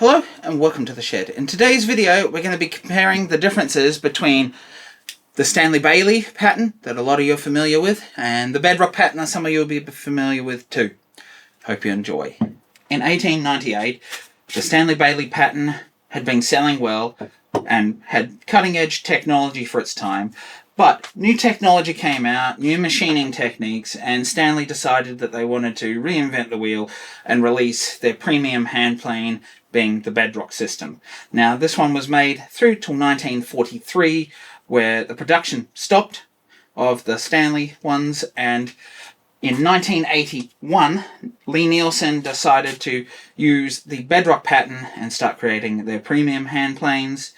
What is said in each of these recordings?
Hello and welcome to the shed. In today's video we're going to be comparing the differences between the Stanley Bailey pattern that a lot of you are familiar with and the Bedrock pattern that some of you will be familiar with too. Hope you enjoy. In 1898 the Stanley Bailey pattern had been selling well and had cutting edge technology for its time, but new technology came out, new machining techniques, and Stanley decided that they wanted to reinvent the wheel and release their premium hand plane, being the Bedrock system. Now this one was made through till 1943, where the production stopped of the Stanley ones, and in 1981 Lee Nielsen decided to use the Bedrock pattern and start creating their premium hand planes,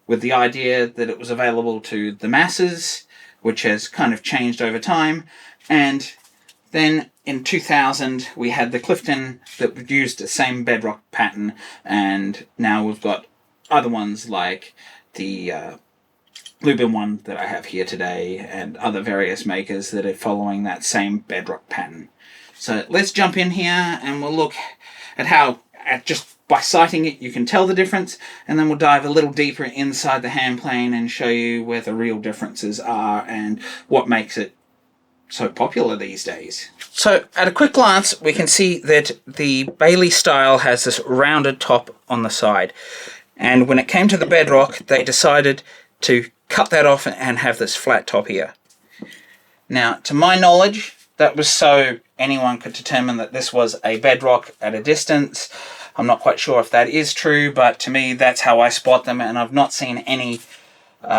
with the idea that it was available to the masses, which has kind of changed over time. And then in 2000 we had the Clifton that used the same Bedrock pattern, and now we've got other ones like the Luban one that I have here today and other various makers that are following that same Bedrock pattern. So let's jump in here and we'll look at how, just by sighting it, you can tell the difference, and then we'll dive a little deeper inside the hand plane and show you where the real differences are and what makes it so popular these days. So at a quick glance we can see that the Bailey style has this rounded top on the side, and when it came to the Bedrock they decided to cut that off and have this flat top here. Now to my knowledge that was so anyone could determine that this was a Bedrock at a distance. I'm not quite sure if that is true, but to me that's how I spot them, and I've not seen any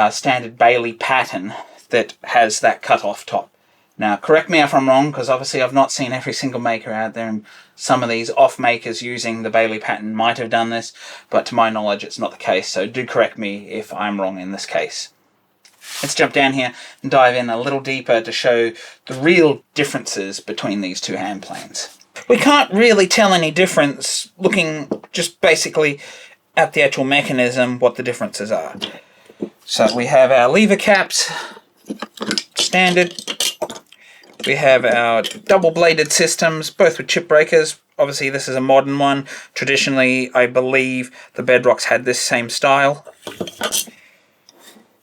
standard Bailey pattern that has that cut off top. Now correct me if I'm wrong, because obviously I've not seen every single maker out there, and some of these off makers using the Bailey pattern might have done this, but to my knowledge it's not the case, so do correct me if I'm wrong in this case. Let's jump down here and dive in a little deeper to show the real differences between these two hand planes. We can't really tell any difference looking just basically at the actual mechanism what the differences are. So we have our lever caps, standard. We have our double-bladed systems, both with chip breakers. Obviously this is a modern one. Traditionally, I believe the Bedrocks had this same style.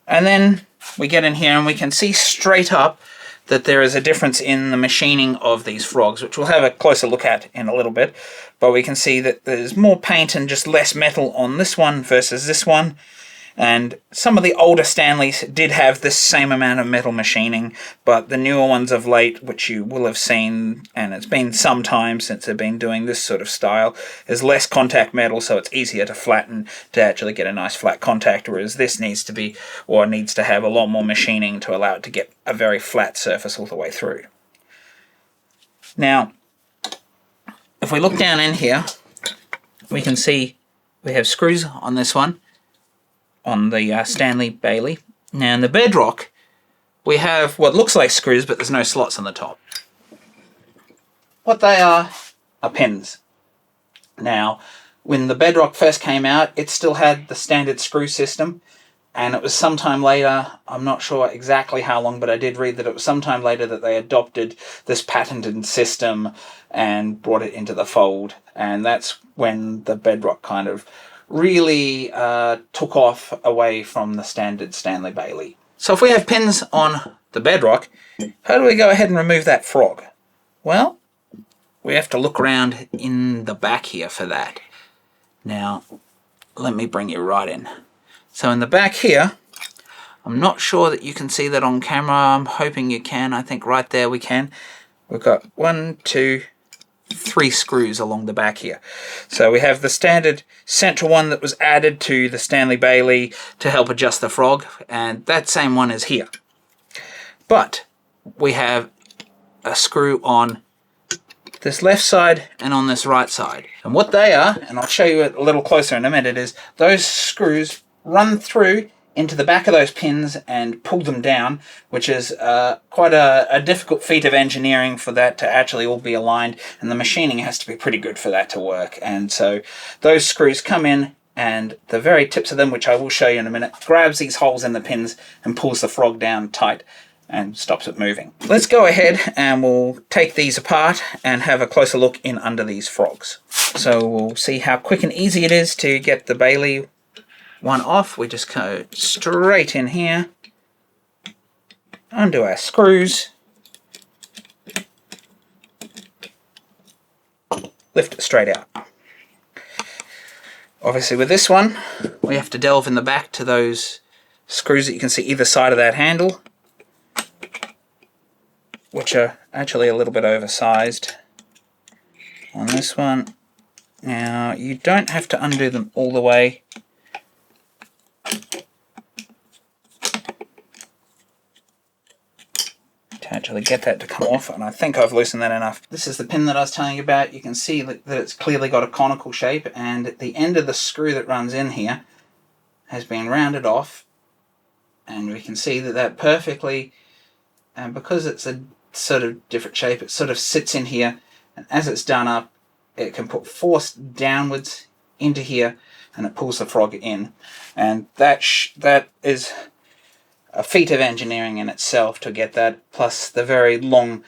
And then we get in here and we can see straight up that there is a difference in the machining of these frogs, which we'll have a closer look at in a little bit. But we can see that there's more paint and just less metal on this one versus this one. And some of the older Stanleys did have this same amount of metal machining, but the newer ones of late, which you will have seen, and it's been some time since they've been doing this sort of style, is less contact metal, so it's easier to flatten to actually get a nice flat contact, whereas this needs to be, or needs to have a lot more machining to allow it to get a very flat surface all the way through. Now, if we look down in here, we can see we have screws on this one, on the Stanley Bailey. Now in the Bedrock we have what looks like screws, but there's no slots on the top. What they are pins. Now when the Bedrock first came out it still had the standard screw system, and it was sometime later, I'm not sure exactly how long, but I did read that it was sometime later that they adopted this patented system and brought it into the fold, and that's when the Bedrock kind of really took off away from the standard Stanley Bailey. So if we have pins on the Bedrock, how do we go ahead and remove that frog? Well, we have to look around in the back here for that. Now, let me bring you right in. So in the back here, I'm not sure that you can see that on camera. I'm hoping you can. I think right there we can. We've got 1, 2, 3 screws along the back here. So we have the standard central one that was added to the Stanley Bailey to help adjust the frog, and that same one is here. But we have a screw on this left side and on this right side. And what they are, and I'll show you it a little closer in a minute, is those screws run through into the back of those pins and pull them down, which is quite a difficult feat of engineering for that to actually all be aligned, and the machining has to be pretty good for that to work. And so those screws come in, and the very tips of them, which I will show you in a minute, grabs these holes in the pins and pulls the frog down tight, and stops it moving. Let's go ahead and we'll take these apart and have a closer look in under these frogs. So we'll see how quick and easy it is to get the Bailey one off. We just go straight in here, undo our screws, lift it straight out. Obviously with this one, we have to delve in the back to those screws that you can see either side of that handle, which are actually a little bit oversized on this one. Now, you don't have to undo them all the way. To actually get that to come off, and I think I've loosened that enough. This is the pin that I was telling you about. You can see that it's clearly got a conical shape, and at the end of the screw that runs in here has been rounded off, and we can see that that perfectly, and because it's a sort of different shape, it sort of sits in here, and as it's done up, it can put force downwards into here, and it pulls the frog in. And that is a feat of engineering in itself to get that, plus the very long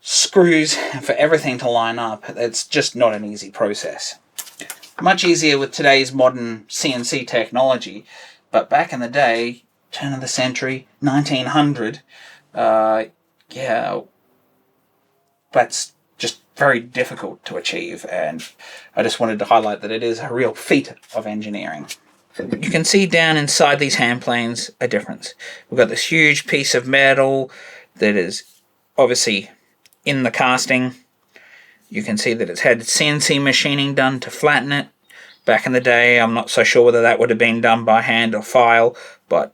screws for everything to line up. It's just not an easy process. Much easier with today's modern CNC technology, but back in the day, turn of the century, 1900, yeah, that's just very difficult to achieve, and I just wanted to highlight that it is a real feat of engineering. You can see down inside these hand planes a difference. We've got this huge piece of metal that is obviously in the casting. You can see that it's had CNC machining done to flatten it. Back in the day, I'm not so sure whether that would have been done by hand or file, but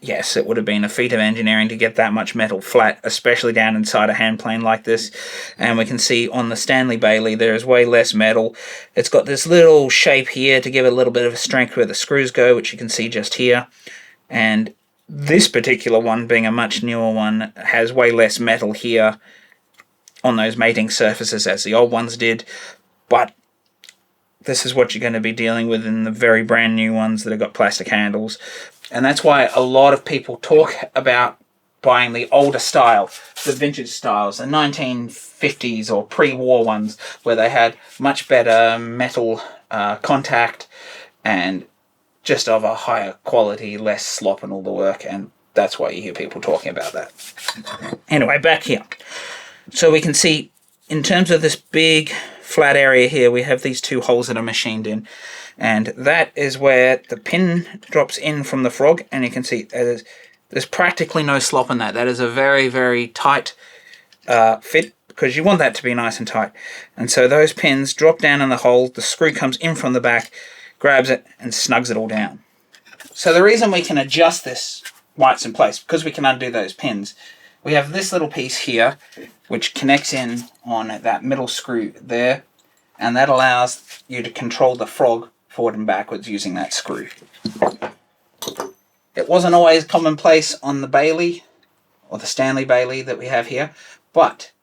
yes, it would have been a feat of engineering to get that much metal flat, especially down inside a hand plane like this. And we can see on the Stanley Bailey there is way less metal. It's got this little shape here to give it a little bit of a strength where the screws go, which you can see just here. And this particular one, being a much newer one, has way less metal here on those mating surfaces as the old ones did. But this is what you're going to be dealing with in the very brand new ones that have got plastic handles. And that's why a lot of people talk about buying the older style, the vintage styles, the 1950s or pre-war ones, where they had much better metal contact and just of a higher quality, less slop and all the work, and that's why you hear people talking about that. Anyway, back here. So we can see, in terms of this big flat area here, we have these two holes that are machined in, and that is where the pin drops in from the frog, and you can see there's practically no slop in that. That is a very, very tight fit, because you want that to be nice and tight. And so those pins drop down in the hole, the screw comes in from the back, grabs it, and snugs it all down. So the reason we can adjust this while it's in place, because we can undo those pins, we have this little piece here, which connects in on that middle screw there, and that allows you to control the frog forward and backwards using that screw. It wasn't always commonplace on the Bailey, or the Stanley Bailey that we have here, but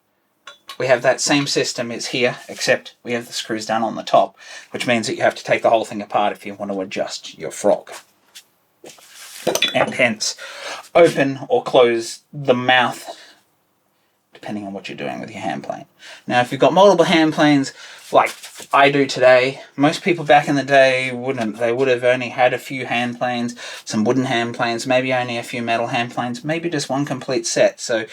we have that same system is here, except we have the screws down on the top, which means that you have to take the whole thing apart if you want to adjust your frog. And hence, open or close the mouth, depending on what you're doing with your hand plane. Now, if you've got multiple hand planes, like I do today, most people back in the day wouldn't. They would have only had a few hand planes, some wooden hand planes, maybe only a few metal hand planes, maybe just one complete set. So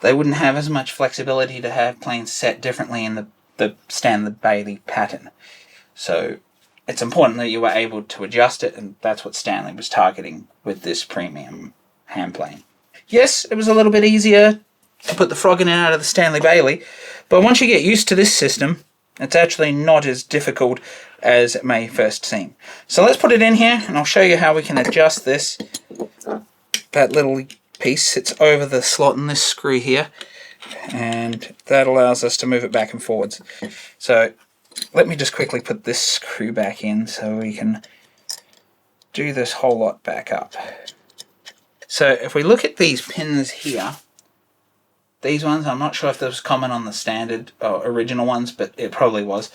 they wouldn't have as much flexibility to have planes set differently in the Stanley Bailey pattern. So it's important that you were able to adjust it, and that's what Stanley was targeting with this premium hand plane. Yes, it was a little bit easier to put the frog in and out of the Stanley Bailey, but once you get used to this system, it's actually not as difficult as it may first seem. So let's put it in here, and I'll show you how we can adjust this. That little piece sits over the slot in this screw here, and that allows us to move it back and forwards. So let me just quickly put this screw back in so we can do this whole lot back up. So if we look at these pins here, these ones, I'm not sure if this was common on the standard or original ones, but it probably was.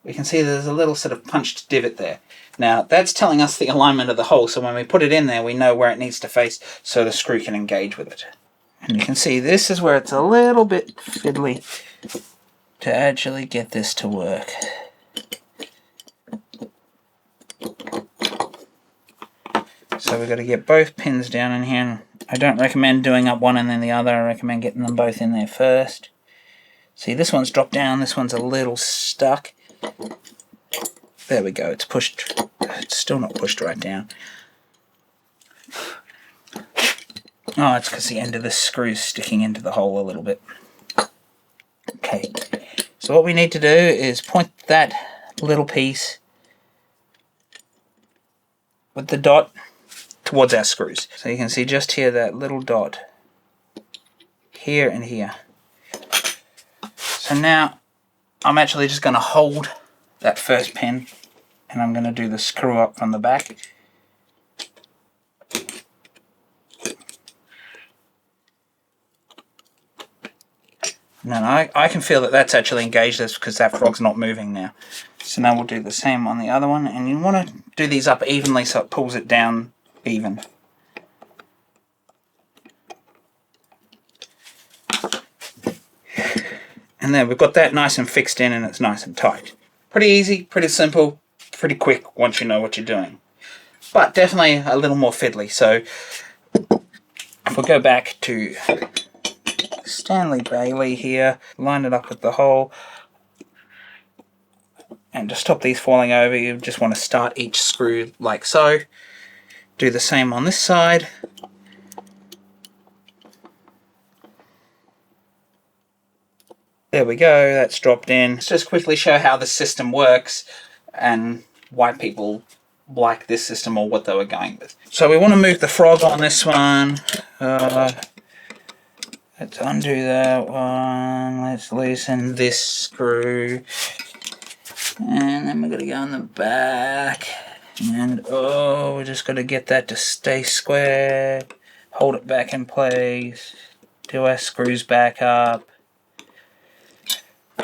We can see there's a little sort of punched divot there. Now that's telling us the alignment of the hole, so when we put it in there we know where it needs to face so the screw can engage with it. And you can see this is where it's a little bit fiddly to actually get this to work. So we've got to get both pins down in here. I don't recommend doing up one and then the other. I recommend getting them both in there first. See, this one's dropped down, this one's a little stuck. There we go, it's pushed. It's still not pushed right down. Oh, it's because the end of the screw is sticking into the hole a little bit. Okay, so what we need to do is point that little piece with the dot towards our screws. So you can see just here that little dot. Here and here. So now I'm actually just going to hold that first pin and I'm going to do the screw up from the back. Now I can feel that that's actually engaged this because that frog's not moving now. So now we'll do the same on the other one, and you want to do these up evenly so it pulls it down even. And there, we've got that nice and fixed in and it's nice and tight. Pretty easy, pretty simple, pretty quick once you know what you're doing. But definitely a little more fiddly. So if we go back to Stanley Bailey here, line it up with the hole, and to stop these falling over, you just want to start each screw like so. Do the same on this side. There we go, that's dropped in. Let's just quickly show how the system works and why people like this system or what they were going with. So we want to move the frog on this one. Let's undo that one. Let's loosen this screw. And then we're going to go on the back. And we just got to get that to stay square. Hold it back in place. Do our screws back up.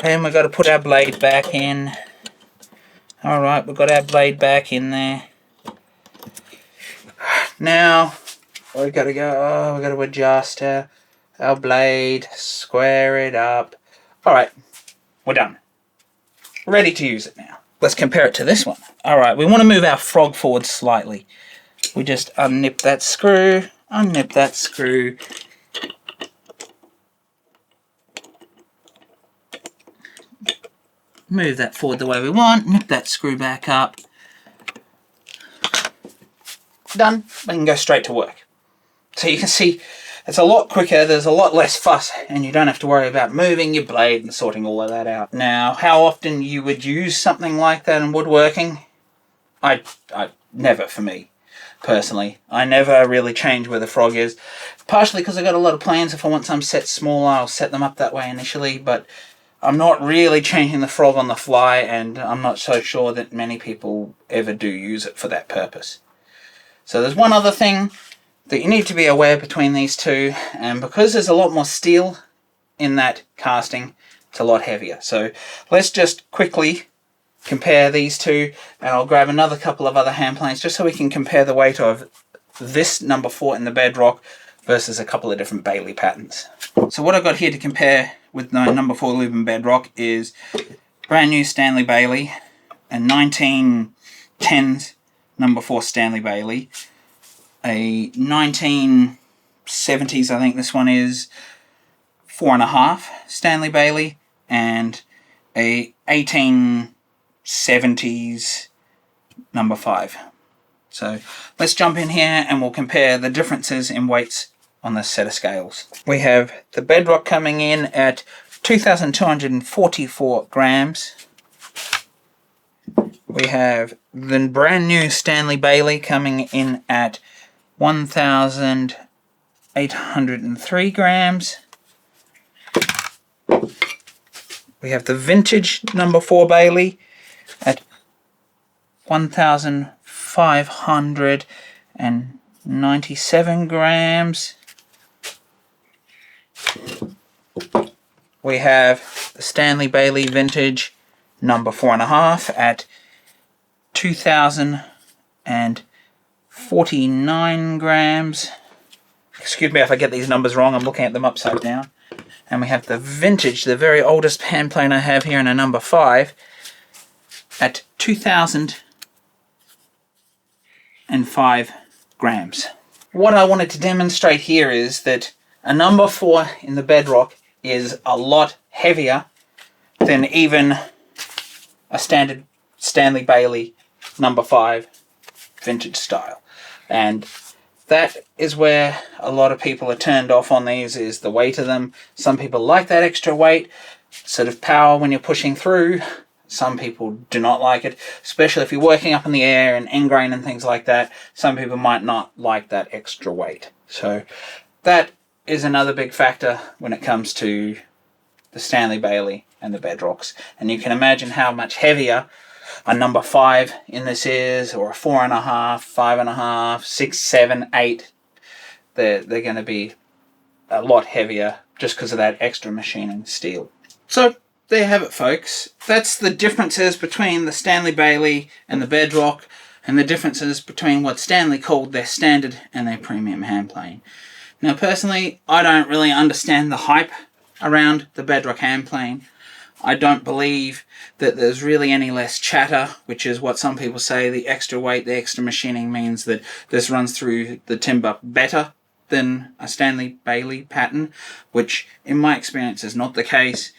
And we've got to put our blade back in. Alright, we've got our blade back in there. Now, we've got to go, we've got to adjust our blade, square it up. Alright, we're done. Ready to use it now. Let's compare it to this one. Alright, we want to move our frog forward slightly. We just unnip that screw, move that forward the way we want, nip that screw back up. Done. We can go straight to work. So you can see it's a lot quicker, there's a lot less fuss, and you don't have to worry about moving your blade and sorting all of that out. Now, how often you would use something like that in woodworking? I never, for me, personally. I never really change where the frog is. Partially because I've got a lot of plans. If I want some set smaller, I'll set them up that way initially, but I'm not really changing the frog on the fly, and I'm not so sure that many people ever do use it for that purpose. So there's one other thing that you need to be aware between these two, and because there's a lot more steel in that casting, it's a lot heavier. So let's just quickly compare these two, and I'll grab another couple of other hand planes just so we can compare the weight of this number 4 in the Bedrock versus a couple of different Bailey patterns. So what I've got here to compare with my number 4 Luban Bedrock is brand new Stanley Bailey, a 1910s number 4 Stanley Bailey, a 1970s, I think this one is, 4.5 Stanley Bailey, and a 1870s number 5. So let's jump in here and we'll compare the differences in weights on this set of scales. We have the Bedrock coming in at 2,244 grams. We have the brand new Stanley Bailey coming in at 1,803 grams. We have the vintage number 4 Bailey at 1,597 grams. We have the Stanley Bailey vintage number 4.5 at 2,049 grams. excuse me if I get these numbers wrong, I'm looking at them upside down. And we have the vintage, the very oldest hand plane I have here in a number 5 at 2,005 grams. What I wanted to demonstrate here is that a number 4 in the Bedrock is a lot heavier than even a standard Stanley Bailey number 5 vintage style. And that is where a lot of people are turned off on these, is the weight of them. Some people like that extra weight, sort of power when you're pushing through. Some people do not like it, especially if you're working up in the air and end grain and things like that. Some people might not like that extra weight. So that is another big factor when it comes to the Stanley Bailey and the Bedrocks. And you can imagine how much heavier a number 5 in this is, or a 4.5, 5.5, 6, 7, 8. They're going to be a lot heavier just because of that extra machining steel. So there you have it, folks. That's the differences between the Stanley Bailey and the Bedrock, and the differences between what Stanley called their standard and their premium hand plane. Now personally, I don't really understand the hype around the Bedrock hand plane. I don't believe that there's really any less chatter, which is what some people say. The extra weight, the extra machining means that this runs through the timber better than a Stanley Bailey pattern, which in my experience is not the case.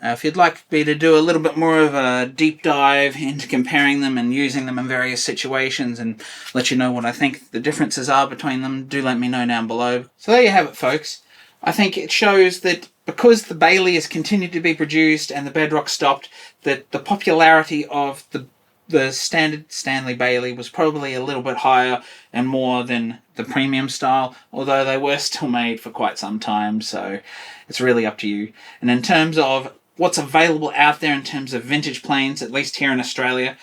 If you'd like me to do a little bit more of a deep dive into comparing them and using them in various situations and let you know what I think the differences are between them, do let me know down below. So there you have it, folks. I think it shows that because the Bailey has continued to be produced and the Bedrock stopped, that the popularity of the standard Stanley Bailey was probably a little bit higher and more than the premium style, although they were still made for quite some time, so it's really up to you. And in terms of what's available out there in terms of vintage planes, at least here in Australia,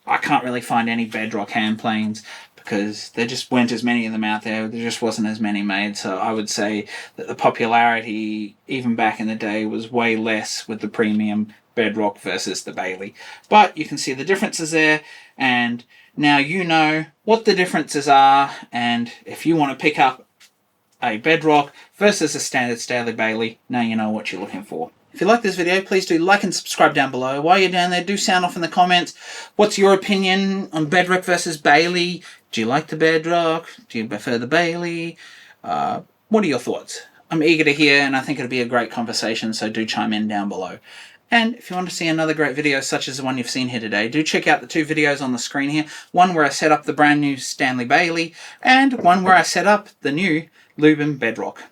I can't really find any Bedrock hand planes, because there just weren't as many of them out there. There just wasn't as many made. So I would say that the popularity, even back in the day, was way less with the premium Bedrock versus the Bailey. But you can see the differences there, and now you know what the differences are, and if you want to pick up a Bedrock versus a standard Stanley Bailey, now you know what you're looking for. If you like this video, please do like and subscribe down below. While you're down there, do sound off in the comments. What's your opinion on Bedrock versus Bailey? Do you like the Bedrock? Do you prefer the Bailey? What are your thoughts? I'm eager to hear, and I think it'll be a great conversation, so do chime in down below. And if you want to see another great video such as the one you've seen here today, do check out the 2 videos on the screen here. One where I set up the brand new Stanley Bailey, and one where I set up the new Luban Bedrock.